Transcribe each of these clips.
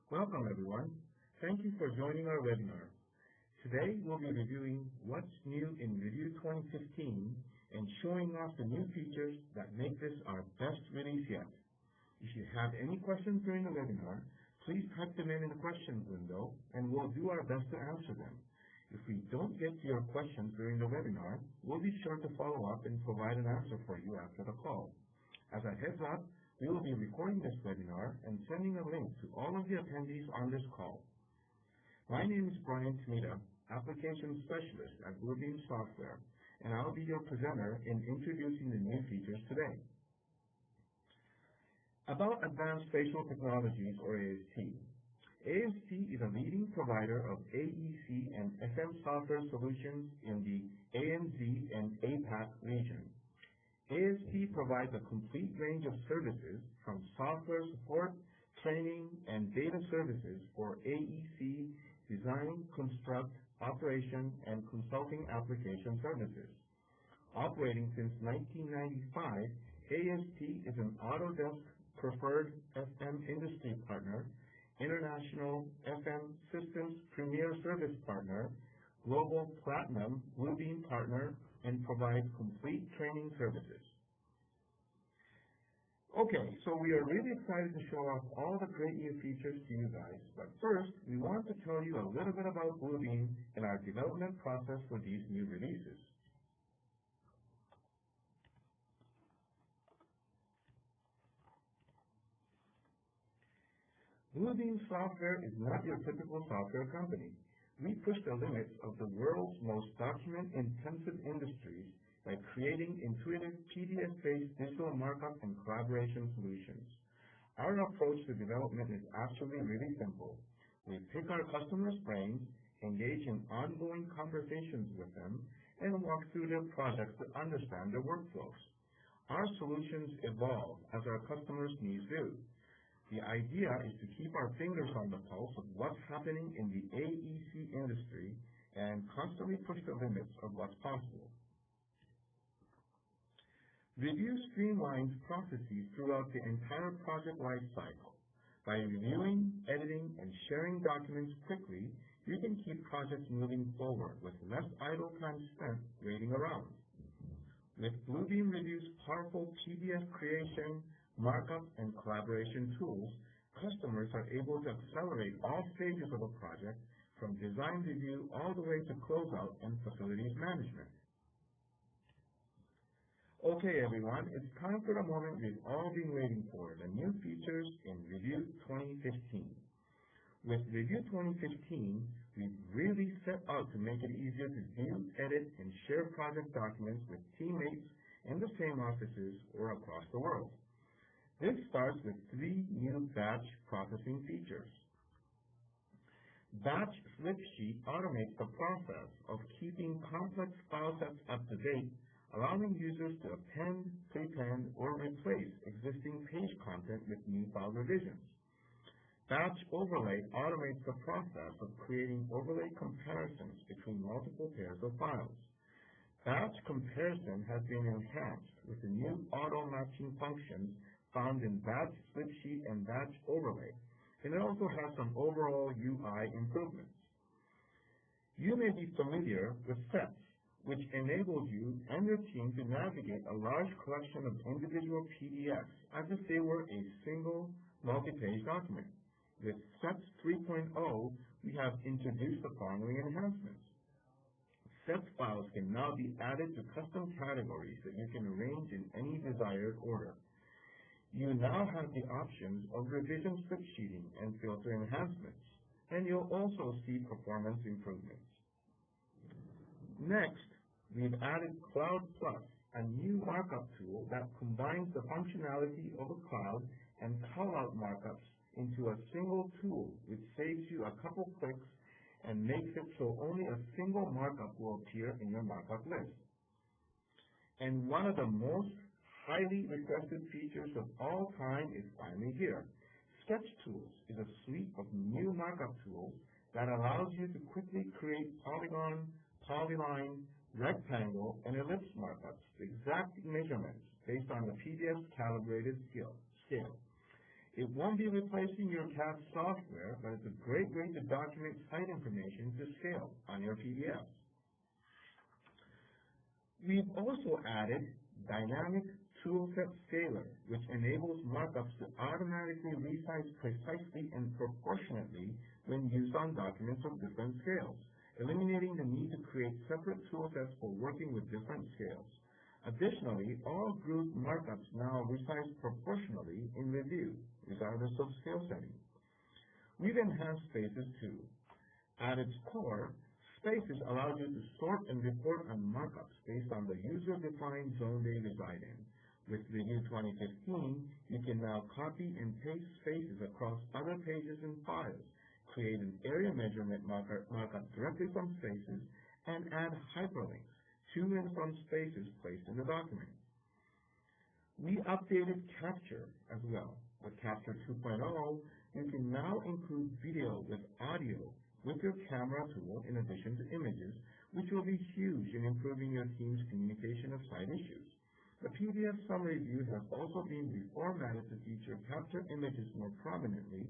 Welcome everyone. Thank you for joining our webinar. Today we'll be reviewing what's new in Revu 2015 and showing off the new features that make this our best release yet. If you have any questions during the webinar, please type them in the questions window and we'll do our best to answer them. If we don't get to your questions during the webinar, we'll be sure to follow up and provide an answer for you after the call. As a heads up, we will be recording this webinar and sending a link to all of the attendees on this call. My name is Brian Tomita, Application Specialist at Bluebeam Software, and I'll be your presenter in introducing the new features today. About Advanced Spatial Technologies, or AST. AST is a leading provider of AEC and FM software solutions in the ANZ and APAC region. AST provides a complete range of services from software support, training, and data services for AEC, design, construct, operation, and consulting application services. Operating since 1995, AST is an Autodesk Preferred FM Industry Partner, International FM Systems Premier Service Partner, Global Platinum Bluebeam Partner, and provides complete training services. Okay, so we are really excited to show off all the great new features to you guys, but first, we want to tell you a little bit about Bluebeam and our development process for these new releases. Bluebeam Software is not your typical software company. We push the limits of the world's most document-intensive industries by creating intuitive PDF-based digital markup and collaboration solutions. Our approach to development is actually really simple. We pick our customers' brains, engage in ongoing conversations with them, and walk through their projects to understand their workflows. Our solutions evolve as our customers' needs do. The idea is to keep our fingers on the pulse of what's happening in the AEC industry and constantly push the limits of what's possible. Revu streamlines processes throughout the entire project lifecycle. By reviewing, editing, and sharing documents quickly, you can keep projects moving forward with less idle time spent waiting around. With Bluebeam Revu's powerful PDF creation, markup, and collaboration tools, customers are able to accelerate all stages of a project from design review all the way to closeout and facilities management. Okay, everyone, it's time for the moment we've all been waiting for, the new features in Revu 2015. With Revu 2015, we've really set out to make it easier to view, edit, and share project documents with teammates in the same offices or across the world. This starts with 3 new batch processing features. Batch Flip Sheet automates the process of keeping complex file sets up to date, allowing users to append, prepend, or replace existing page content with new file revisions. Batch Overlay automates the process of creating overlay comparisons between multiple pairs of files. Batch Comparison has been enhanced with the new auto-matching functions found in Batch Flip Sheet and Batch Overlay, and it also has some overall UI improvements. You may be familiar with sets, which enables you and your team to navigate a large collection of individual PDFs as if they were a single multi-page document. With Sets 3.0, we have introduced the following enhancements. Sets files can now be added to custom categories that you can arrange in any desired order. You now have the options of revision slip sheeting and filter enhancements, and you'll also see performance improvements. Next, we've added Cloud Plus, a new markup tool that combines the functionality of a cloud and callout markups into a single tool, which saves you a couple clicks and makes it so only a single markup will appear in your markup list. And one of the most highly requested features of all time is finally here. Sketch Tools is a suite of new markup tools that allows you to quickly create polygon, polyline, rectangle, and ellipse markups, exact measurements based on the PDF's calibrated scale. It won't be replacing your CAD software, but it's a great way to document site information to scale on your PDFs. We've also added Dynamic Toolset Scaler, which enables markups to automatically resize precisely and proportionately when used on documents of different scales, eliminating the need to create separate toolsets for working with different scales. Additionally, all group markups now resize proportionally in Revu, regardless of scale setting. We've enhanced Spaces too. At its core, Spaces allows you to sort and report on markups based on the user-defined zone they reside in. With Revu 2015, you can now copy and paste spaces across other pages and files, create an area measurement markup directly from spaces, and add hyperlinks to and from spaces placed in the document. We updated Capture as well. With Capture 2.0, you can now include video with audio with your camera tool in addition to images, which will be huge in improving your team's communication of site issues. The PDF summary view has also been reformatted to feature capture images more prominently,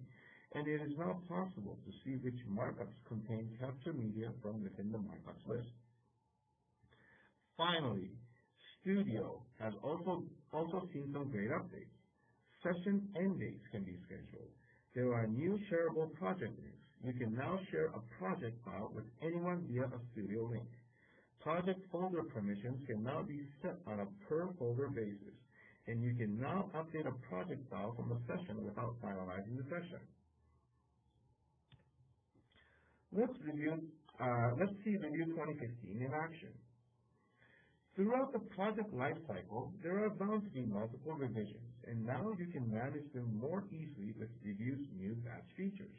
and it is now possible to see which markups contain capture media from within the markups list. Finally, Studio has also seen some great updates. Session end dates can be scheduled. There are new shareable project links. You can now share a project file with anyone via a Studio link. Project folder permissions can now be set on a per folder basis, and you can now update a project file from a session without finalizing the session. Let's see Revu 2015 in action. Throughout the project lifecycle, there are bound to be multiple revisions, and now you can manage them more easily with Revu's new batch features.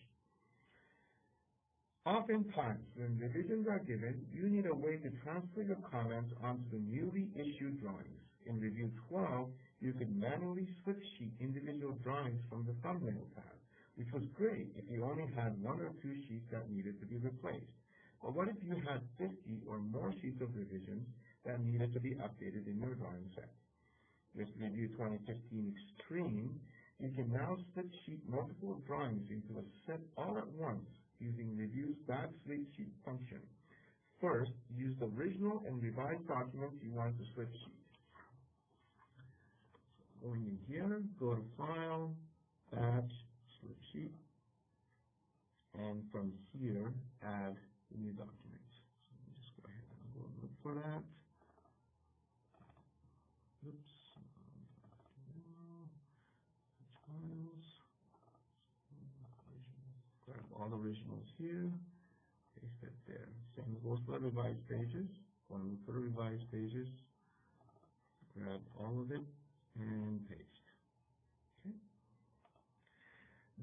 Oftentimes, when revisions are given, you need a way to transfer your comments onto the newly issued drawings. In Revu 12, you could manually switch sheet individual drawings from the thumbnail tab, which was great if you only had 1 or 2 sheets that needed to be replaced. But what if you had 50 or more sheets of revisions that needed to be updated in your drawing set? With Revu 2015 Extreme, you can now split sheet multiple drawings into a set all at once using Revu's Batch Split Sheet function. First, use the original and revised documents you want to switch sheet. Going in here, go to File, Batch, Split Sheet, and from here, add the new document. So let me just go ahead and go look for that. Oops. Files. Grab all originals here, paste it there. Same goes for the revised pages. Want to look for the revised pages, grab all of it and paste. Okay.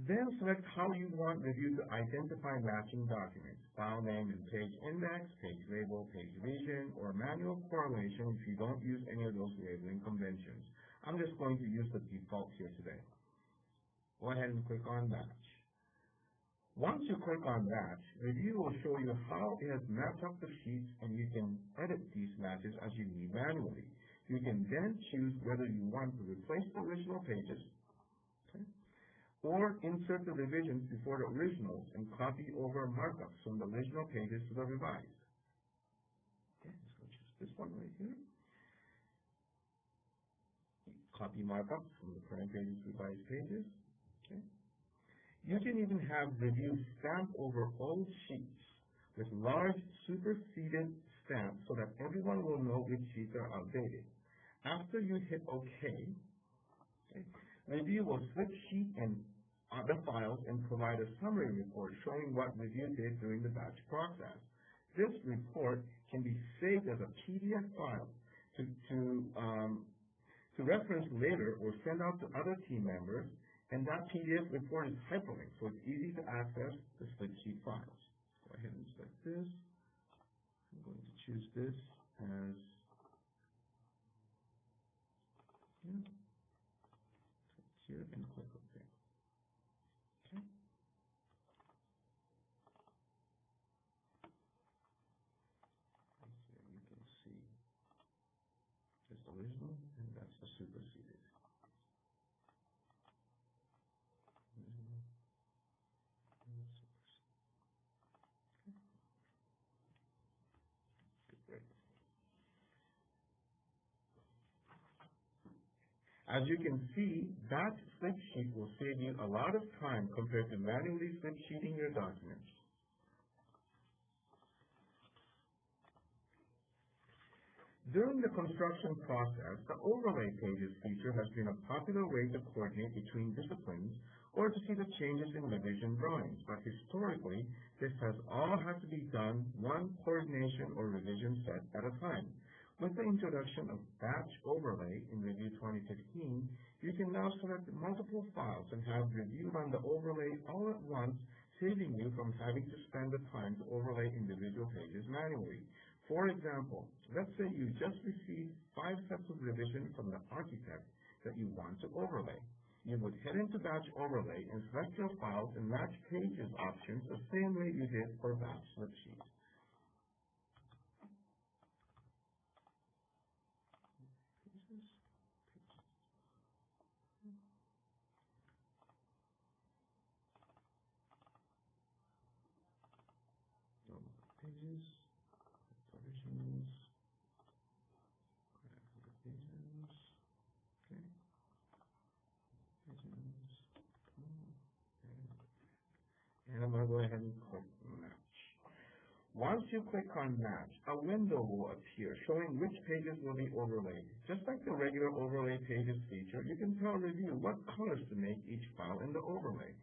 Then select how you want Revu to identify matching documents, file name and page index, page label, page region, or manual correlation if you don't use any of those labeling conventions. I'm just going to use the default here today. Go ahead and click on Match. Once you click on Match, Revu will show you how it has matched up the sheets, and you can edit these matches as you need manually. You can then choose whether you want to replace the original pages, okay, or insert the revisions before the originals and copy over markups from the original pages to the revised. Okay, let's go choose this one right here. Copy markups from the current pages to revised pages. Okay. You can even have Revu stamp over old sheets with large superseded stamps so that everyone will know which sheets are outdated. After you hit OK, Revu will switch sheet and other files and provide a summary report showing what Revu did during the batch process. This report can be saved as a PDF file to reference later or send out to other team members, and that PDF report is hyperlinked, so it's easy to access the split sheet files. Go ahead and select this. I'm going to choose this as here and click OK. Okay. And here you can see this original, and that's the superseded. As you can see, batch slip sheet will save you a lot of time compared to manually slip sheeting your documents. During the construction process, the Overlay Pages feature has been a popular way to coordinate between disciplines or to see the changes in revision drawings, but historically, this has all had to be done one coordination or revision set at a time. With the introduction of Batch Overlay in Review 2015, you can now select multiple files and have review on the overlay all at once, saving you from having to spend the time to overlay individual pages manually. For example, let's say you just received 5 sets of revision from the architect that you want to overlay. You would head into Batch Overlay and select your files and match pages options the same way you did for Batch Slip Sheet. Pages, provisions, pages, okay, pages, and I'm going to go ahead and click Match. Once you click on Match, a window will appear showing which pages will be overlaid. Just like the regular Overlay Pages feature, you can tell Review what colors to make each file in the overlay.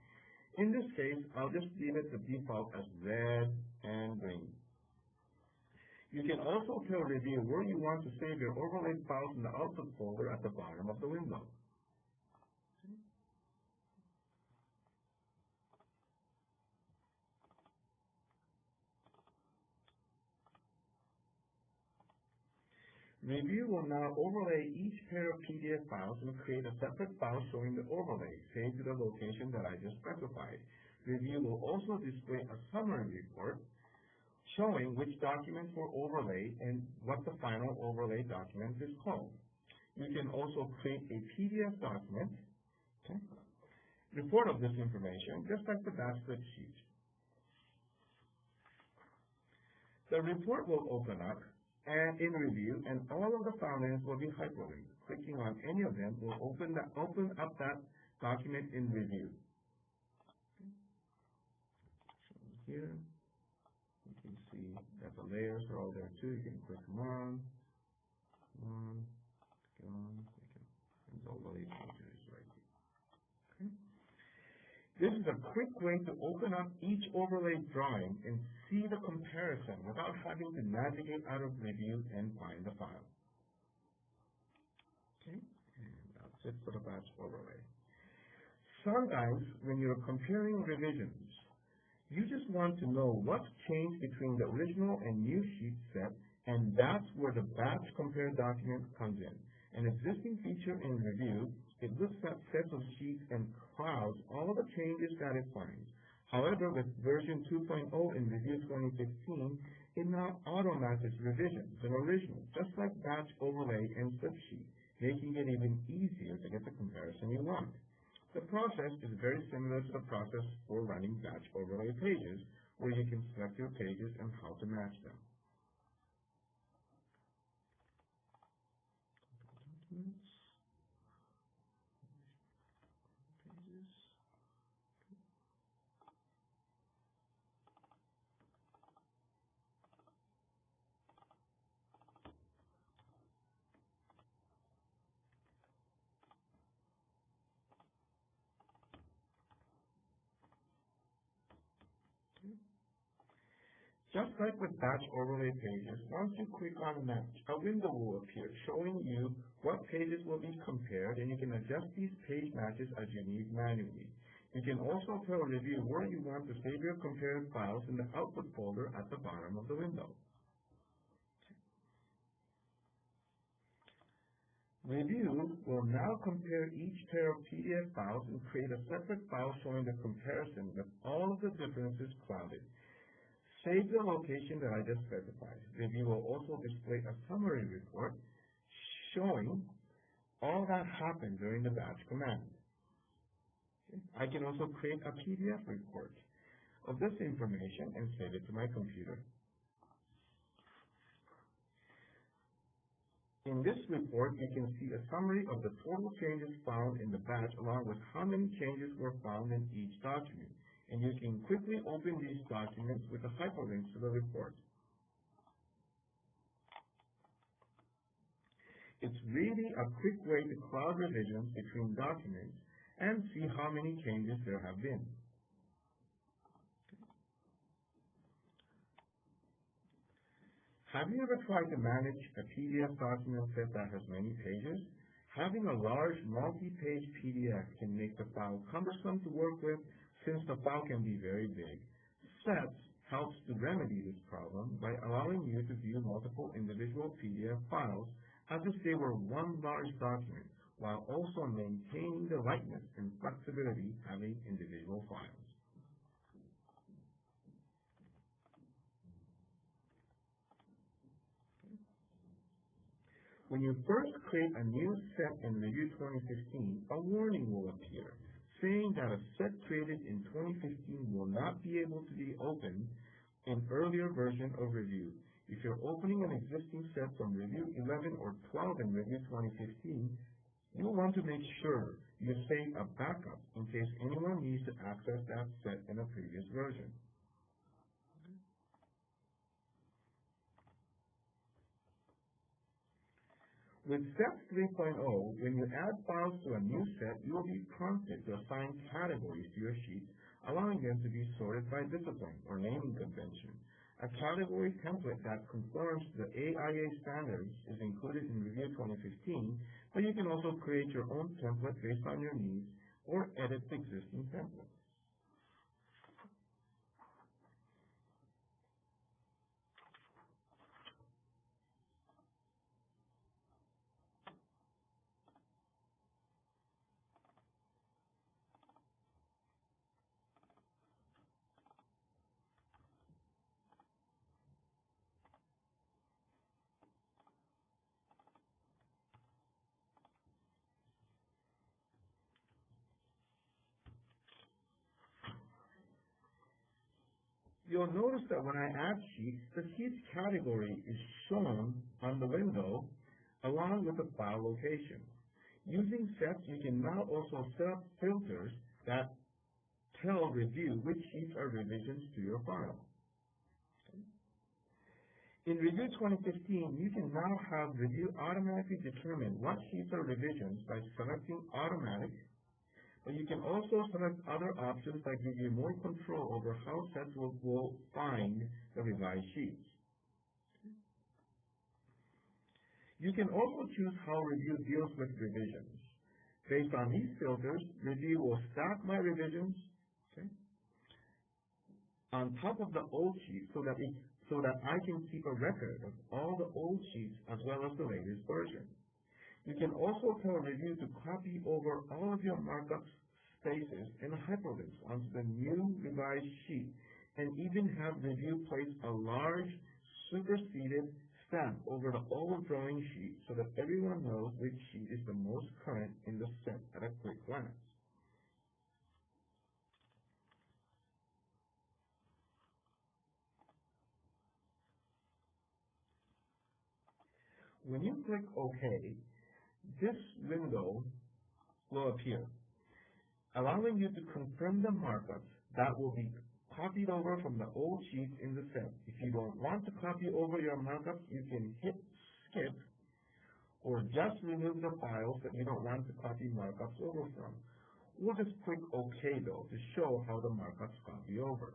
In this case, I'll just leave it the default as red and green. You can also tell Review where you want to save your overlaid files in the output folder at the bottom of the window. Review will now overlay each pair of PDF files and create a separate file showing the overlay, saved to the location that I just specified. Review will also display a summary report showing which documents were overlaid and what the final overlay document is called. You can also create a PDF document, okay, report of this information, just like the batch slip sheet. The report will open up and in Review, and all of the file names will be hyperlinked. Clicking on any of them will open up that document in Review. So here, you can see that the layers are all there too. You can click them on, and the overlay pages right here. Okay. This is a quick way to open up each overlay drawing and see the comparison without having to navigate out of Review and find the file. Okay, and that's it for the batch overlay. Sometimes when you're comparing revisions, you just want to know what's changed between the original and new sheet set, and that's where the batch compare document comes in. An existing feature in Review, it looks at sets of sheets and clouds all the changes that it finds. However, with version 2.0 in Review 2015, it now auto-matches revisions and originals, just like Batch Overlay and Slip Sheet, making it even easier to get the comparison you want. The process is very similar to the process for running Batch Overlay Pages, where you can select your pages and how to match them. Documents. Pages. Just like with Batch Overlay Pages, once you click on Match, a window will appear showing you what pages will be compared, and you can adjust these page matches as you need manually. You can also tell Review where you want to save your compared files in the output folder at the bottom of the window. Review will now compare each pair of PDF files and create a separate file showing the comparison with all of the differences clouded. Save the location that I just specified. Review will also display a summary report showing all that happened during the batch command. Okay. I can also create a PDF report of this information and save it to my computer. In this report, you can see a summary of the total changes found in the batch along with how many changes were found in each document. And you can quickly open these documents with the hyperlinks to the report. It's really a quick way to cloud revisions between documents and see how many changes there have been. Have you ever tried to manage a PDF document set that has many pages? Having a large multi-page PDF can make the file cumbersome to work with since the file can be very big. Sets helps to remedy this problem by allowing you to view multiple individual PDF files as if they were one large document, while also maintaining the lightness and flexibility having individual files. When you first create a new set in Revu 2015, a warning will appear saying that a set created in 2015 will not be able to be opened in earlier version of Revu. If you're opening an existing set from Revu 11 or 12 in Revu 2015, you'll want to make sure you save a backup in case anyone needs to access that set in a previous version. With Set 3.0, when you add files to a new set, you will be prompted to assign categories to your sheets, allowing them to be sorted by discipline or naming convention. A category template that conforms to the AIA standards is included in Revu 2015, but you can also create your own template based on your needs or edit the existing template. You'll notice that when I add sheets, the sheets category is shown on the window along with the file location. Using sets, you can now also set up filters that tell Revu which sheets are revisions to your file. In Revu 2015, you can now have Revu automatically determine what sheets are revisions by selecting automatic, but you can also select other options that give you more control over how sets will find the revised sheets. You can also choose how Revu deals with revisions. Based on these filters, Revu will stack my revisions on top of the old sheet so that I can keep a record of all the old sheets as well as the latest version. You can also tell Revu to copy over all of your markup spaces and hyperlinks onto the new revised sheet, and even have Revu place a large superseded stamp over the old drawing sheet so that everyone knows which sheet is the most current in the set at a quick glance. When you click OK, this window will appear, allowing you to confirm the markups that will be copied over from the old sheets in the set. If you don't want to copy over your markups, you can hit skip or just remove the files that you don't want to copy markups over from. We'll just click OK though to show how the markups copy over.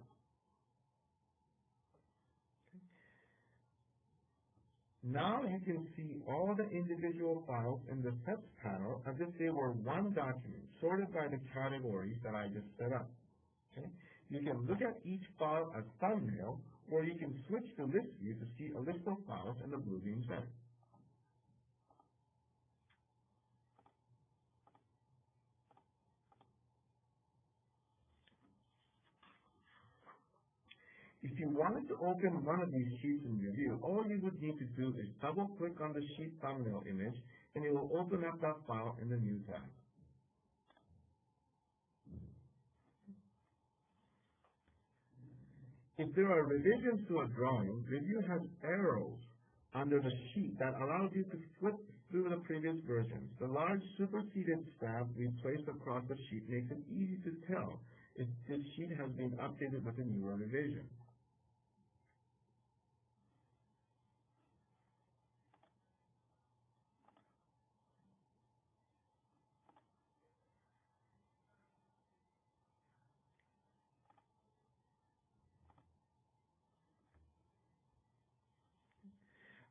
Now you can see all the individual files in the Sets panel as if they were one document, sorted by the categories that I just set up. Okay? You can look at each file as thumbnail, or you can switch to list view to see a list of files in the Bluebeam set. If you wanted to open one of these sheets in Revu, all you would need to do is double-click on the sheet thumbnail image, and it will open up that file in the New tab. If there are revisions to a drawing, Revu has arrows under the sheet that allows you to flip through the previous versions. The large superseded stab we placed across the sheet makes it easy to tell if this sheet has been updated with a newer revision.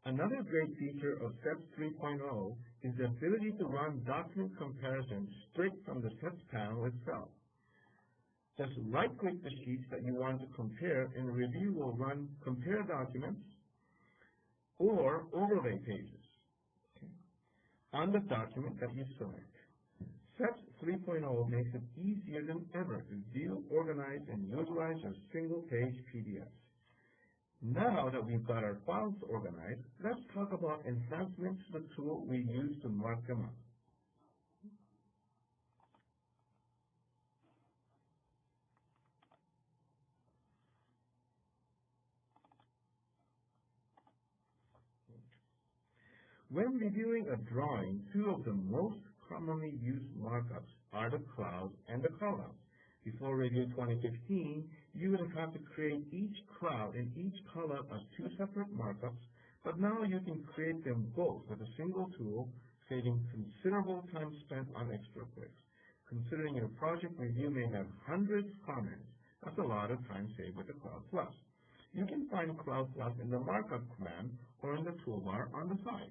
Another great feature of SEPS 3.0 is the ability to run document comparisons straight from the SEPS panel itself. Just right-click the sheets that you want to compare, and Revu will run Compare Documents or Overlay Pages on the document that you select. SEPS 3.0 makes it easier than ever to view, organize, and utilize your single-page PDFs. Now that we've got our files organized, let's talk about enhancements to the tool we use to mark them up. When reviewing a drawing, two of the most commonly used markups are the cloud and the callouts. Before Revu 2015, you would have to create each cloud and each callout as two separate markups, but now you can create them both with a single tool, saving considerable time spent on extra clicks. Considering your project review may have hundreds of comments, that's a lot of time saved with the Cloud Plus. You can find Cloud Plus in the markup command or in the toolbar on the side.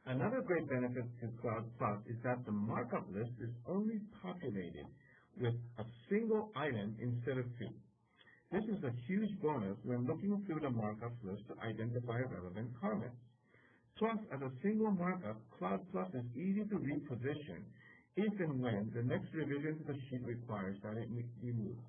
Another great benefit to Cloud Plus is that the markup list is only populated with a single item instead of two. This is a huge bonus when looking through the markup list to identify relevant comments. Plus, as a single markup, Cloud Plus is easy to reposition if and when the next revision to the sheet requires that it be moved.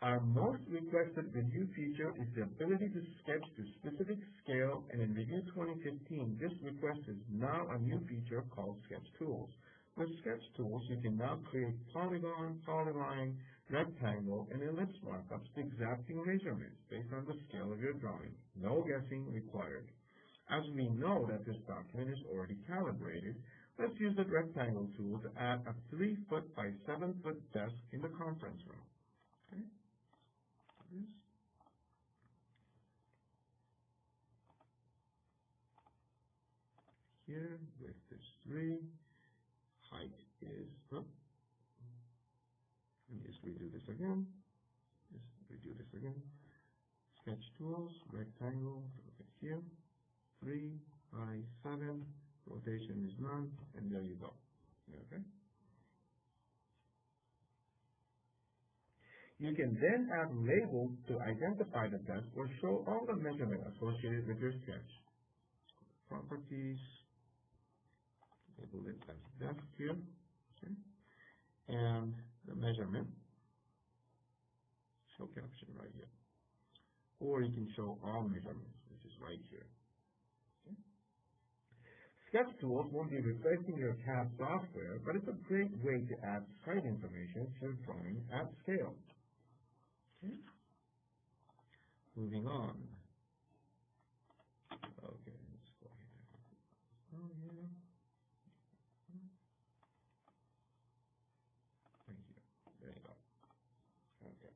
Our most requested Revu feature is the ability to sketch to specific scale, and in Revu 2015, this request is now a new feature called Sketch Tools. With Sketch Tools, you can now create polygon, polyline, rectangle, and ellipse markups to exacting measurements based on the scale of your drawing. No guessing required. As we know that this document is already calibrated, let's use the rectangle tool to add a 3-foot by 7-foot desk in the conference room. Okay. Here with this 3, height is up. Let me just redo this again. Sketch tools, rectangle, look at here. 3 by 7, rotation is none, and there you go. Okay. You can then add labels to identify the desk or show all the measurements associated with your sketch. Properties, label it as desk here, okay. And the measurement, show caption right here. Or you can show all measurements, which is right here. Okay. Sketch tools won't be replacing your CAD software, but it's a great way to add site information to your drawing at scale. Okay. Moving on. Okay, let's go here. Oh, yeah. Thank you. There you go. Okay.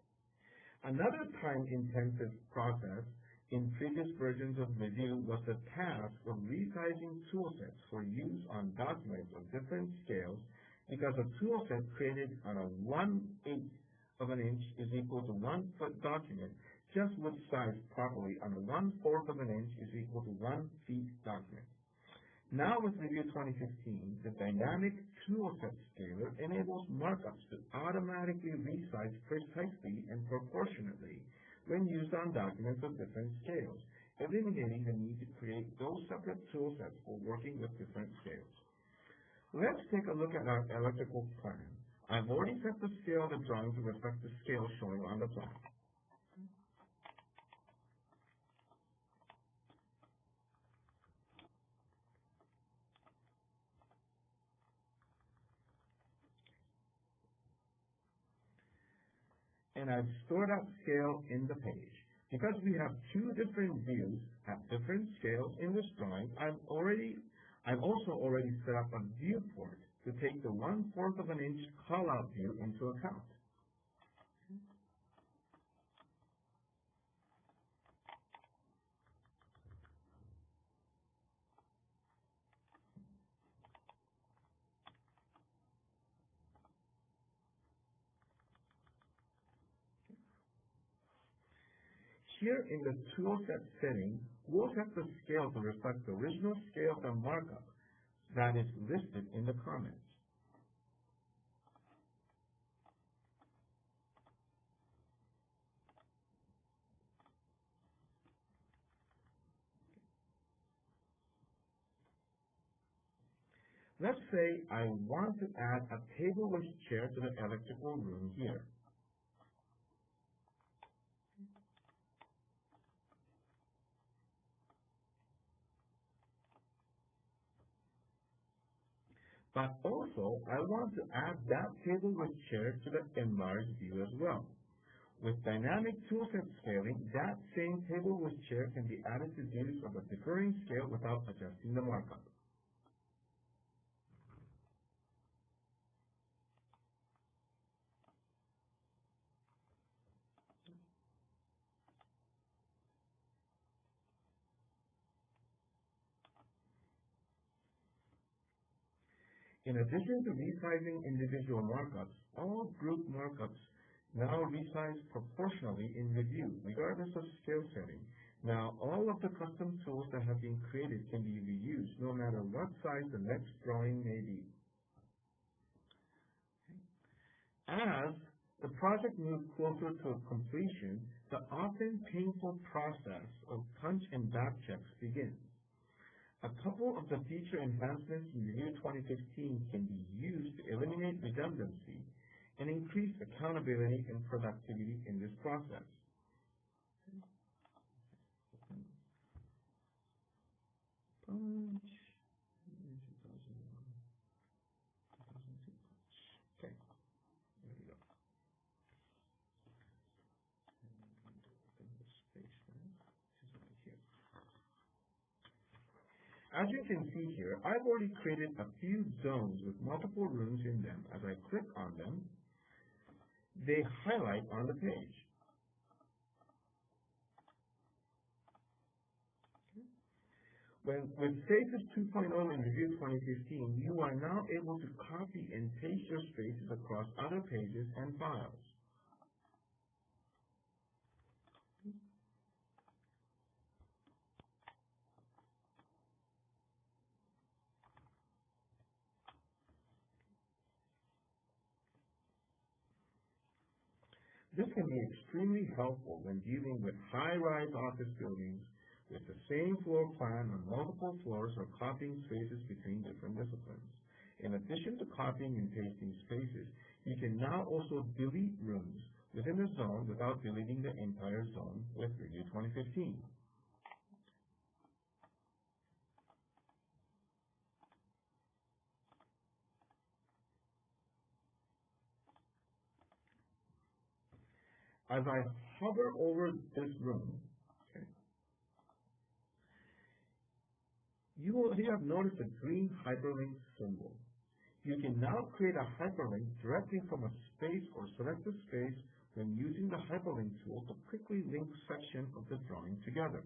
Another time-intensive process in previous versions of Revu was the task of resizing toolsets for use on documents of different scales, because a toolset created on a 1/8 of an inch is equal to 1-foot document just would size properly on the 1/4 of an inch is equal to 1 feet document. Now with Review 2015, the dynamic toolset scaler enables markups to automatically resize precisely and proportionately when used on documents of different scales, eliminating the need to create those separate toolsets for working with different scales. Let's take a look at our electrical plan. I've already set the scale of the drawing to reflect the scale showing on the plan. And I've stored that scale in the page. Because we have two different views at different scales in this drawing, I've also already set up a viewport to take the 1/4 of an inch call-out view into account. Here in the toolset setting, we'll set the scale to reflect the original scale of the markup that is listed in the comments. Let's say I want to add a table with chair to the electrical room here. But also, I want to add that table with chair to the enlarged view as well. With dynamic toolset scaling, that same table with chair can be added to views of a differing scale without adjusting the markup. In addition to resizing individual markups, all group markups now resize proportionally in Review, regardless of scale setting. Now, all of the custom tools that have been created can be reused, no matter what size the next drawing may be. As the project moves closer to completion, the often painful process of punch and back checks begins. A couple of the feature enhancements in Review 2015 can be used to eliminate redundancy and increase accountability and productivity in this process. Punch. Okay, there we go. As you can see here, I've already created a few zones with multiple rooms in them. As I click on them, they highlight on the page. With Spaces 2.0 in Review 2015, you are now able to copy and paste your spaces across other pages and files. This can be extremely helpful when dealing with high-rise office buildings with the same floor plan on multiple floors or copying spaces between different disciplines. In addition to copying and pasting spaces, you can now also delete rooms within a zone without deleting the entire zone with Review 2015. As I hover over this room, okay, you have noticed a green hyperlink symbol. You can now create a hyperlink directly from a space or select a space when using the hyperlink tool to quickly link sections of the drawing together.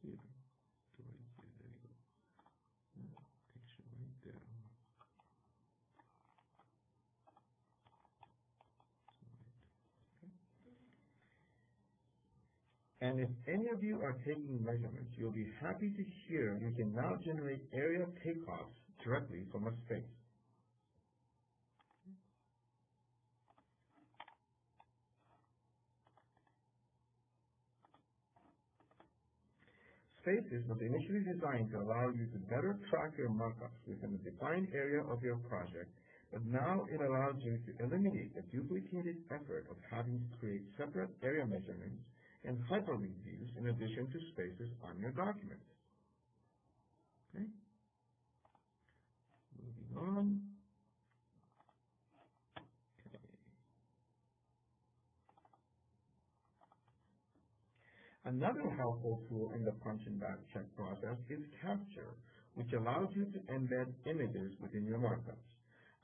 here. There you go. Picture right there. And if any of you are taking measurements, you'll be happy to hear you can now generate area takeoffs directly from a space. Spaces was initially designed to allow you to better track your markups within a defined area of your project, but now it allows you to eliminate the duplicated effort of having to create separate area measurements and hyperlink views in addition to spaces on your document. Okay. Moving on. Okay. Another helpful tool in the punch and back check process is Capture, which allows you to embed images within your markups.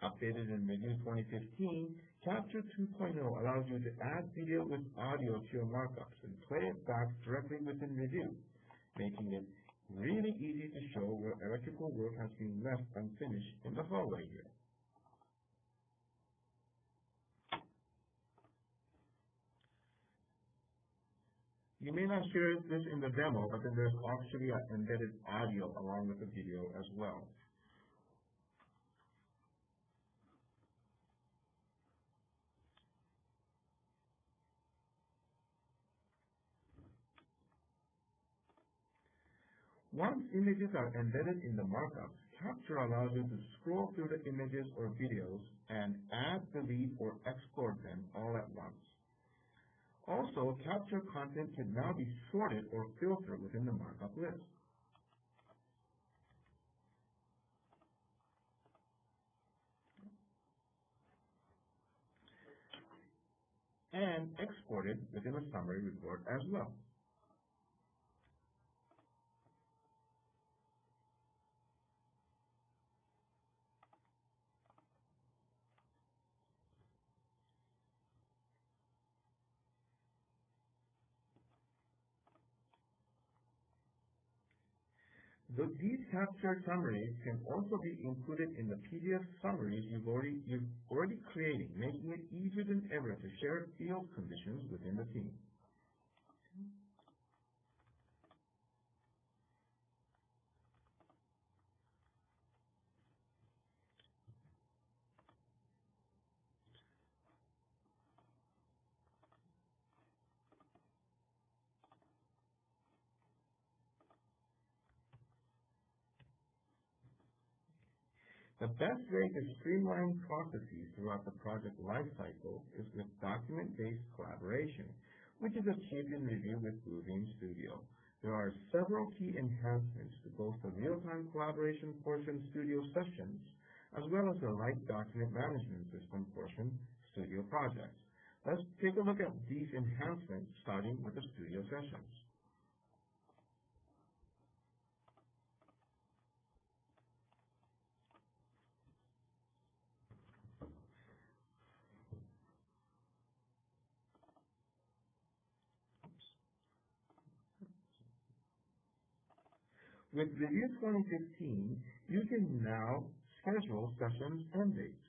Updated in Revu 2015, Capture 2.0 allows you to add video with audio to your markups and play it back directly within Revu, making it really easy to show where electrical work has been left unfinished in the hallway here. You may not hear this in the demo, but then there's actually an embedded audio along with the video as well. Once images are embedded in the markups, Capture allows you to scroll through the images or videos and add, delete, or export them all at once. Also, Capture content can now be sorted or filtered within the markup list. And exported within a summary report as well. These captured summaries can also be included in the PDF summaries you've already created, making it easier than ever to share field conditions within the team. The best way to streamline processes throughout the project lifecycle is with document-based collaboration, which is achieved in Revu with Bluebeam Studio. There are several key enhancements to both the real-time collaboration portion Studio Sessions, as well as the Light Document Management System portion Studio Projects. Let's take a look at these enhancements, starting with the Studio Sessions. With Revu 2015, you can now schedule sessions and dates.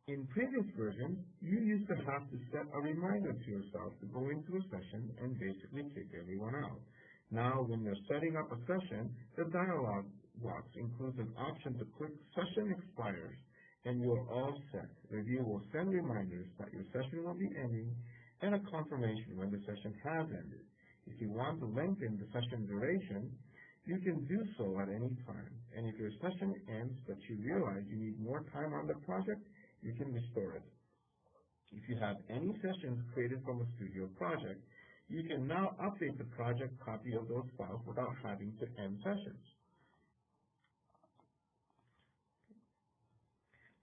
In previous versions, you used to have to set a reminder to yourself to go into a session and basically kick everyone out. Now, when you're setting up a session, the dialog box includes an option to click Session Expires, and you're all set. Revu will send reminders that your session will be ending and a confirmation when the session has ended. If you want to lengthen the session duration, you can do so at any time. And if your session ends but you realize you need more time on the project, you can restore it. If you have any sessions created from a studio project, you can now update the project copy of those files without having to end sessions.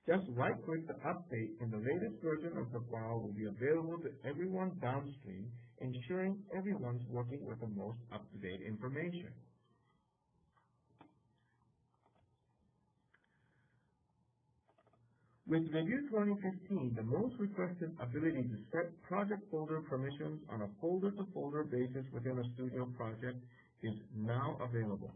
Just right-click the update and the latest version of the file will be available to everyone downstream, ensuring everyone's working with the most up-to-date information. With Review 2015, the most requested ability to set project folder permissions on a folder-to-folder basis within a studio project is now available.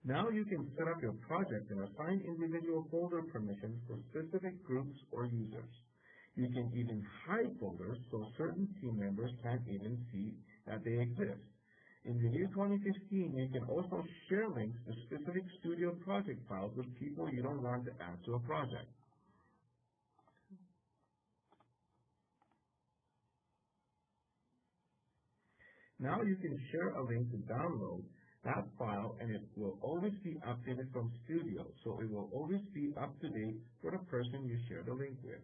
Now you can set up your project and assign individual folder permissions for specific groups or users. You can even hide folders so certain team members can't even see that they exist. In Review 2015, you can also share links to specific studio project files with people you don't want to add to a project. Now you can share a link to download that file, and it will always be updated from Studio, so it will always be up to date for the person you share the link with.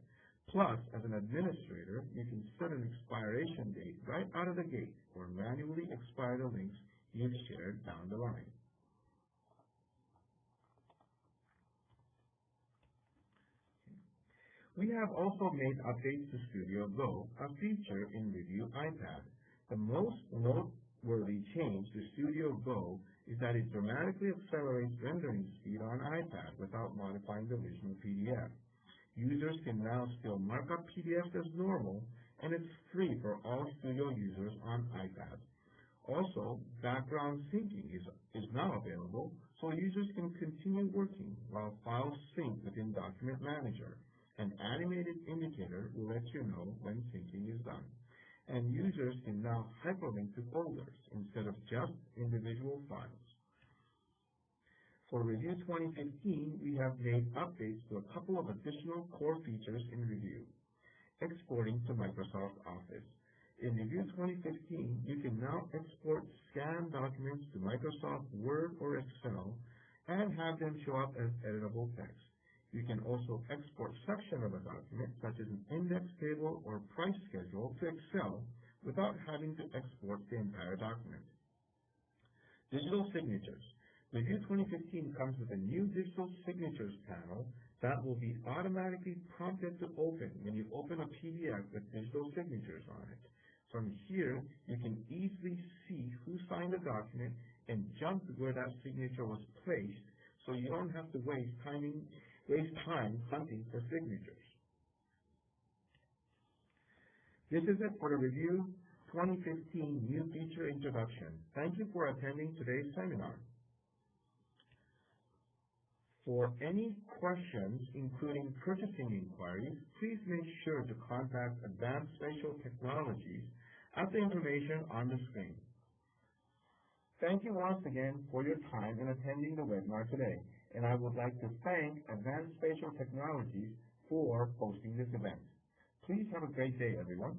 Plus, as an administrator, you can set an expiration date right out of the gate or manually expire the links you've shared down the line. We have also made updates to Studio Go, a feature in Review iPad. The most noteworthy change to Studio Go is that it dramatically accelerates rendering speed on iPad without modifying the original PDF. Users can now still mark up PDFs as normal, and it's free for all Studio users on iPad. Also, background syncing is now available, so users can continue working while files sync within Document Manager. An animated indicator will let you know when syncing is done. And users can now hyperlink to folders instead of just individual files. For Review 2015, we have made updates to a couple of additional core features in Review. Exporting to Microsoft Office. In Review 2015, you can now export scanned documents to Microsoft Word or Excel and have them show up as editable text. You can also export section of a document, such as an index table or price schedule, to Excel without having to export the entire document. Digital signatures. Review 2015 comes with a new digital signatures panel that will be automatically prompted to open when you open a PDF with digital signatures on it. From here, you can easily see who signed the document and jump to where that signature was placed, so you don't have to waste time hunting for signatures. This is it for the Review 2015 new feature introduction. Thank you for attending today's seminar. For any questions, including purchasing inquiries, please make sure to contact Advanced Spatial Technologies at the information on the screen. Thank you once again for your time in attending the webinar today, and I would like to thank Advanced Spatial Technologies for hosting this event. Please have a great day, everyone.